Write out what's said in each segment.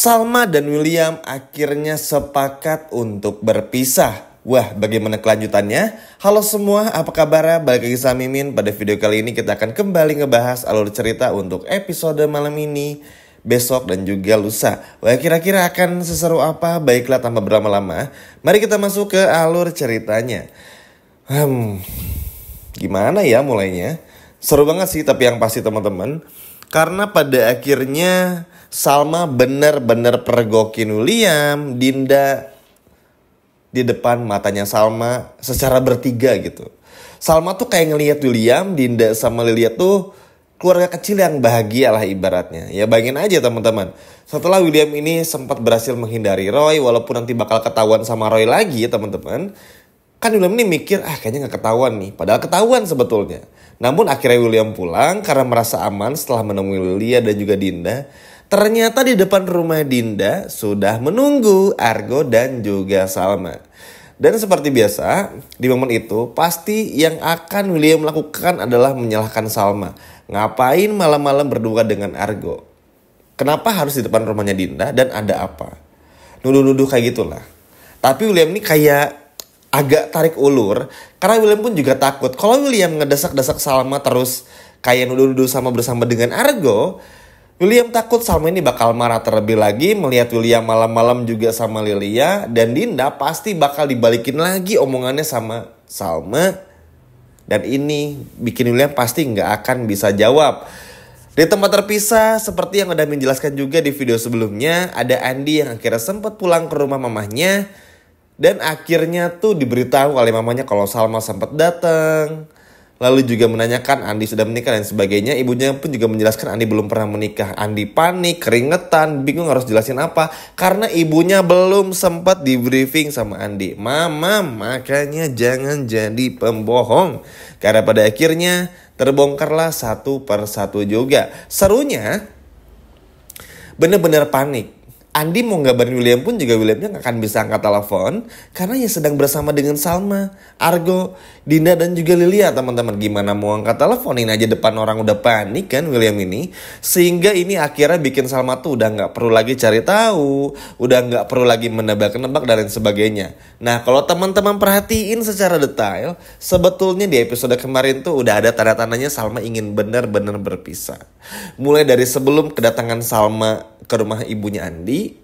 Salma dan William akhirnya sepakat untuk berpisah. Wah, bagaimana kelanjutannya? Halo semua, apa kabar? Balik lagi sama Mimin. Pada video kali ini kita akan kembali ngebahas alur cerita untuk episode malam ini, besok dan juga lusa. Wah, kira-kira akan seseru apa? Baiklah, tanpa berlama-lama, mari kita masuk ke alur ceritanya. Gimana ya mulainya? Seru banget sih, tapi yang pasti teman-teman, karena pada akhirnya Salma benar-benar pergokin William, Dinda di depan matanya Salma secara bertiga gitu. Salma tuh kayak ngelihat William, Dinda sama Lilia tuh keluarga kecil yang bahagia lah ibaratnya. Ya bayangin aja teman-teman. Setelah William ini sempat berhasil menghindari Roy, walaupun nanti bakal ketahuan sama Roy lagi ya teman-teman. Kan William ini mikir, kayaknya gak ketahuan nih. Padahal ketahuan sebetulnya. Namun akhirnya William pulang karena merasa aman setelah menemui Lilia dan juga Dinda. Ternyata di depan rumah Dinda sudah menunggu Argo dan juga Salma. Dan seperti biasa, di momen itu pasti yang akan William lakukan adalah menyalahkan Salma. Ngapain malam-malam berdua dengan Argo? Kenapa harus di depan rumahnya Dinda dan ada apa? Nuduh-nuduh kayak gitulah. Tapi William ini kayak agak tarik ulur. Karena William pun juga takut. Kalau William ngedesak-desak Salma terus kayak nuduh-nuduh sama bersama dengan Argo, William takut Salma ini bakal marah terlebih lagi melihat William malam-malam juga sama Lilia. Dan Dinda pasti bakal dibalikin lagi omongannya sama Salma. Dan ini bikin William pasti gak akan bisa jawab. Di tempat terpisah, seperti yang udah menjelaskan juga di video sebelumnya, ada Andi yang akhirnya sempat pulang ke rumah mamahnya. Dan akhirnya tuh diberitahu oleh mamanya kalau Salma sempat datang. Lalu juga menanyakan Andi sudah menikah dan sebagainya. Ibunya pun juga menjelaskan Andi belum pernah menikah. Andi panik, keringetan, bingung harus jelasin apa. Karena ibunya belum sempat di briefing sama Andi. Mama, makanya jangan jadi pembohong. Karena pada akhirnya terbongkarlah satu persatu juga. Serunya bener-bener panik. Andi mau ngabarin William pun juga Williamnya gak akan bisa angkat telepon. Karena ya sedang bersama dengan Salma, Argo, Dinda dan juga Lilia teman-teman. Gimana mau angkat teleponin aja depan orang udah panik kan William ini. Sehingga ini akhirnya bikin Salma tuh udah gak perlu lagi cari tahu. Udah gak perlu lagi menebak-nebak dan lain sebagainya. Nah kalau teman-teman perhatiin secara detail, sebetulnya di episode kemarin tuh udah ada tanda-tandanya Salma ingin benar-benar berpisah. Mulai dari sebelum kedatangan Salma ke rumah ibunya Andi.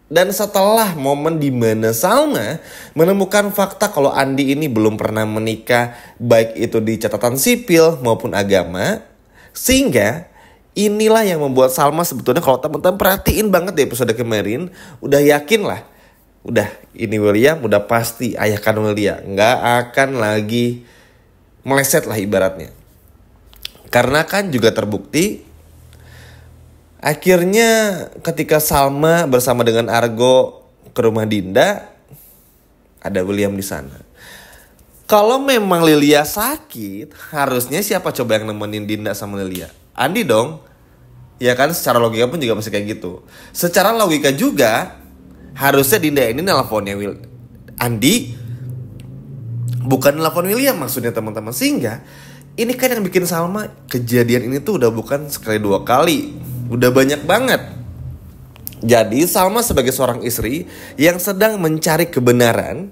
Dan setelah momen di mana Salma menemukan fakta kalau Andi ini belum pernah menikah, baik itu di catatan sipil maupun agama. Sehingga inilah yang membuat Salma sebetulnya kalau teman-teman perhatiin banget di episode kemarin, udah yakin lah. Udah ini William udah pasti ayah kandung Lilia. Gak akan lagi meleset lah ibaratnya. Karena kan juga terbukti akhirnya ketika Salma bersama dengan Argo ke rumah Dinda, ada William di sana. Kalau memang Lilia sakit, harusnya siapa coba yang nemenin Dinda sama Lilia? Andi dong. Ya kan secara logika pun juga masih kayak gitu. Secara logika juga harusnya Dinda ini nelponnya Andi, bukan nelpon William maksudnya teman-teman. Sehingga ini kan yang bikin Salma kejadian ini tuh udah bukan sekali dua kali. Udah banyak banget. Jadi Salma sebagai seorang istri yang sedang mencari kebenaran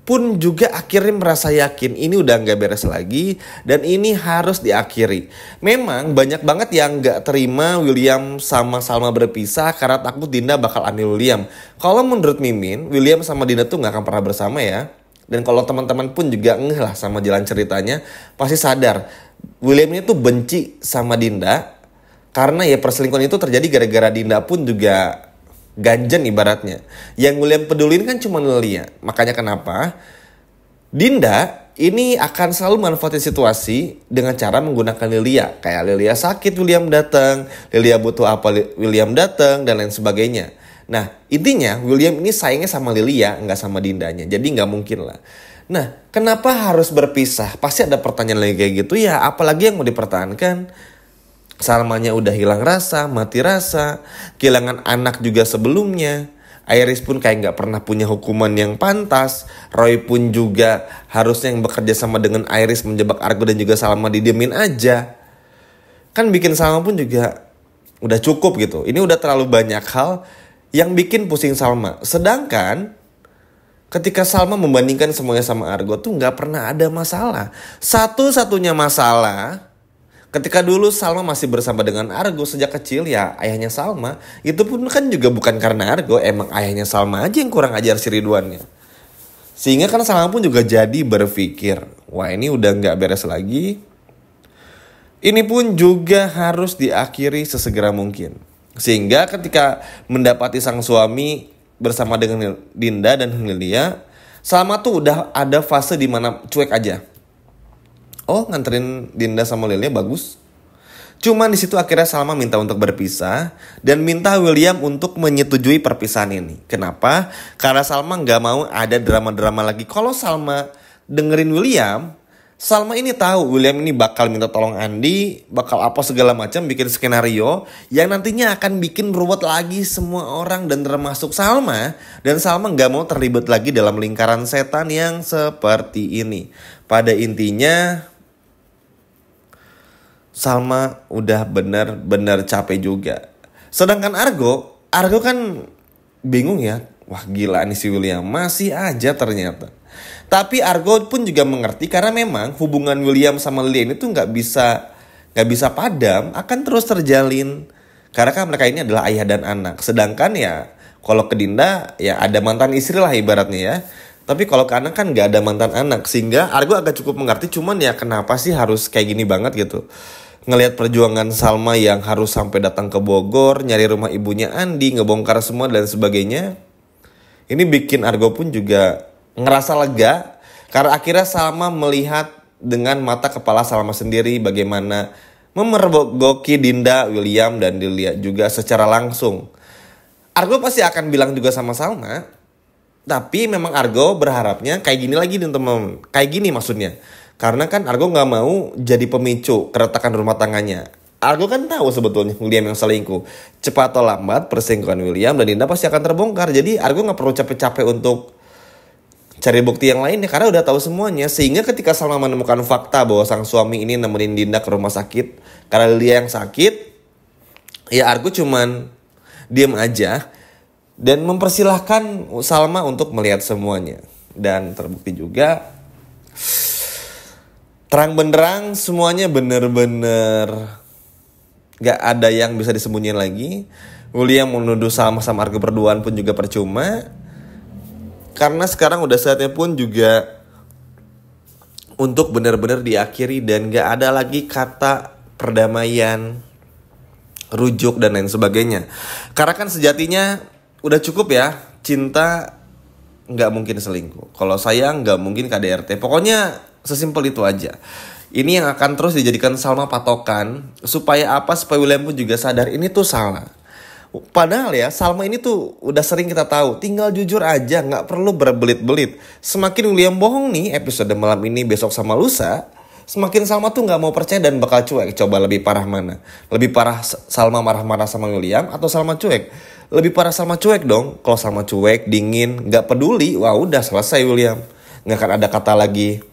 pun juga akhirnya merasa yakin ini udah gak beres lagi dan ini harus diakhiri. Memang banyak banget yang gak terima William sama Salma berpisah karena takut Dinda bakal ambil William. Kalau menurut Mimin, William sama Dinda tuh gak akan pernah bersama ya. Dan kalau teman-teman pun juga ngeh lah sama jalan ceritanya, pasti sadar William ini tuh benci sama Dinda. Karena ya perselingkuhan itu terjadi gara-gara Dinda pun juga ganjen ibaratnya. Yang William pedulin kan cuma Lilia. Makanya kenapa Dinda ini akan selalu manfaatin situasi dengan cara menggunakan Lilia. Kayak Lilia sakit William datang, Lilia butuh apa William datang dan lain sebagainya. Nah intinya William ini sayangnya sama Lilia, nggak sama Dindanya. Jadi nggak mungkin lah. Nah kenapa harus berpisah? Pasti ada pertanyaan lagi kayak gitu ya. Apalagi yang mau dipertahankan? Salmanya udah hilang rasa, mati rasa, kehilangan anak juga sebelumnya. Iris pun kayak gak pernah punya hukuman yang pantas. Roy pun juga harusnya yang bekerja sama dengan Iris menjebak Argo dan juga Salma didiemin aja. Kan bikin Salma pun juga Udah cukup gitu. Ini udah terlalu banyak hal yang bikin pusing Salma. Sedangkan ketika Salma membandingkan semuanya sama Argo tuh nggak pernah ada masalah. Satu-satunya masalah ketika dulu Salma masih bersama dengan Argo sejak kecil, ya ayahnya Salma. Itu pun kan juga bukan karena Argo, emang ayahnya Salma aja yang kurang ajar si Ridwannya. Sehingga kan Salma pun juga jadi berpikir, wah ini udah nggak beres lagi. Ini pun juga harus diakhiri sesegera mungkin. Sehingga ketika mendapati sang suami bersama dengan Dinda dan Hilya, Salma tuh udah ada fase di mana cuek aja. Oh, nganterin Dinda sama Lilia bagus. Cuman di situ akhirnya Salma minta untuk berpisah dan minta William untuk menyetujui perpisahan ini. Kenapa? Karena Salma nggak mau ada drama-drama lagi. Kalau Salma dengerin William, Salma ini tahu William ini bakal minta tolong Andi, bakal apa segala macam, bikin skenario yang nantinya akan bikin ruwet lagi semua orang dan termasuk Salma. Dan Salma nggak mau terlibat lagi dalam lingkaran setan yang seperti ini. Pada intinya Salma udah bener-bener capek juga. Sedangkan Argo kan bingung ya. Wah gila nih si William, masih aja ternyata. Tapi Argo pun juga mengerti karena memang hubungan William sama Lilia ini tuh nggak bisa padam, akan terus terjalin. Karena kan mereka ini adalah ayah dan anak. Sedangkan ya kalau ke Dinda ya ada mantan istri lah ibaratnya ya. Tapi kalau ke anak kan nggak ada mantan anak, sehingga Argo agak cukup mengerti. Cuman ya kenapa sih harus kayak gini banget gitu? Ngelihat perjuangan Salma yang harus sampai datang ke Bogor, nyari rumah ibunya Andi, ngebongkar semua dan sebagainya. Ini bikin Argo pun juga ngerasa lega karena akhirnya Salma melihat dengan mata kepala Salma sendiri bagaimana memergoki Dinda, William dan Lilia juga secara langsung. Argo pasti akan bilang juga sama Salma, tapi memang Argo berharapnya kayak gini lagi nih teman, kayak gini maksudnya. Karena kan Argo nggak mau jadi pemicu keretakan rumah tangganya. Argo kan tahu sebetulnya William yang selingkuh. Cepat atau lambat perselingkuhan William dan Dinda pasti akan terbongkar. Jadi Argo nggak perlu capek-capek untuk cari bukti yang lainnya karena udah tahu semuanya. Sehingga ketika Salma menemukan fakta bahwa sang suami ini nemenin Dinda ke rumah sakit karena dia yang sakit, ya Argo cuman diem aja dan mempersilahkan Salma untuk melihat semuanya. Dan terbukti juga terang benderang semuanya bener-bener gak ada yang bisa disembunyiin lagi. William menuduh Salma sama Argo berduaan pun juga percuma. Karena sekarang udah saatnya pun juga untuk benar-benar diakhiri dan gak ada lagi kata perdamaian, rujuk dan lain sebagainya. Karena kan sejatinya udah cukup ya, cinta gak mungkin selingkuh. Kalau sayang gak mungkin KDRT. Pokoknya sesimpel itu aja. Ini yang akan terus dijadikan Salma patokan. Supaya apa? Supaya William pun juga sadar ini tuh salah. Padahal ya Salma ini tuh udah sering kita tahu, tinggal jujur aja, gak perlu berbelit-belit. Semakin William bohong nih episode malam ini, besok sama lusa, semakin Salma tuh gak mau percaya dan bakal cuek. Coba lebih parah mana? Lebih parah Salma marah-marah sama William atau Salma cuek? Lebih parah Salma cuek dong. Kalau Salma cuek, dingin, gak peduli, wah udah selesai William. Gak akan ada kata lagi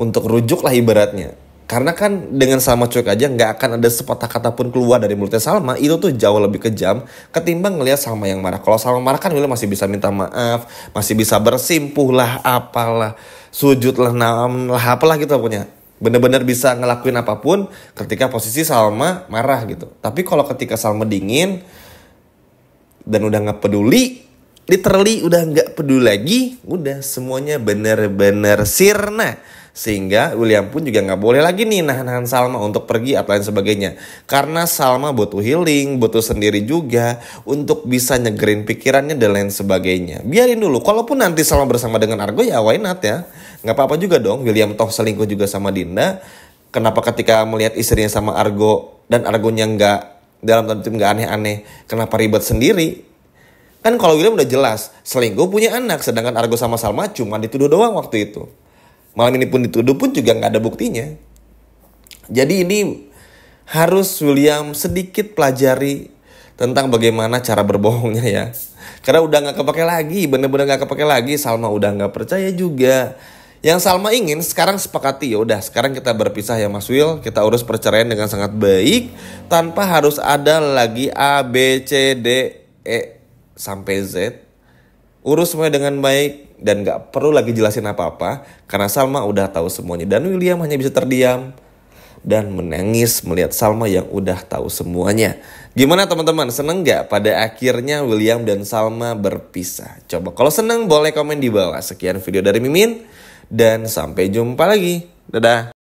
untuk rujuk lah ibaratnya. Karena kan dengan Salma cuek aja gak akan ada sepatah kata pun keluar dari mulutnya Salma. Itu tuh jauh lebih kejam ketimbang ngelihat Salma yang marah. Kalau Salma marah kan William masih bisa minta maaf, masih bisa bersimpuh lah, apalah, sujud lah, naam lah, apalah gitu pokoknya. Bener-bener bisa ngelakuin apapun ketika posisi Salma marah gitu. Tapi kalau ketika Salma dingin dan udah gak peduli, literally udah gak peduli lagi, udah semuanya bener-bener sirna. Sehingga William pun juga gak boleh lagi nih nahan-nahan Salma untuk pergi atau lain sebagainya. Karena Salma butuh healing, butuh sendiri juga untuk bisa nyegerin pikirannya dan lain sebagainya. Biarin dulu, kalaupun nanti Salma bersama dengan Argo ya why not ya. Gak apa-apa juga dong, William toh selingkuh juga sama Dinda. Kenapa ketika melihat istrinya sama Argo dan Argonya gak, dalam tanda kutip gak aneh-aneh, kenapa ribet sendiri? Kan kalau William udah jelas selingkuh punya anak, sedangkan Argo sama Salma cuma dituduh doang waktu itu. Malam ini pun dituduh pun juga gak ada buktinya. Jadi ini harus William sedikit pelajari tentang bagaimana cara berbohongnya ya. Karena udah gak kepake lagi, bener-bener gak kepake lagi. Salma udah gak percaya juga. Yang Salma ingin sekarang sepakati, ya udah sekarang kita berpisah ya Mas Will, kita urus perceraian dengan sangat baik tanpa harus ada lagi A, B, C, D, E sampai Z. Urus semuanya dengan baik dan gak perlu lagi jelasin apa-apa karena Salma udah tahu semuanya. Dan William hanya bisa terdiam dan menangis melihat Salma yang udah tahu semuanya. Gimana teman-teman, seneng gak pada akhirnya William dan Salma berpisah? Coba kalau seneng boleh komen di bawah. Sekian video dari Mimin dan sampai jumpa lagi. Dadah.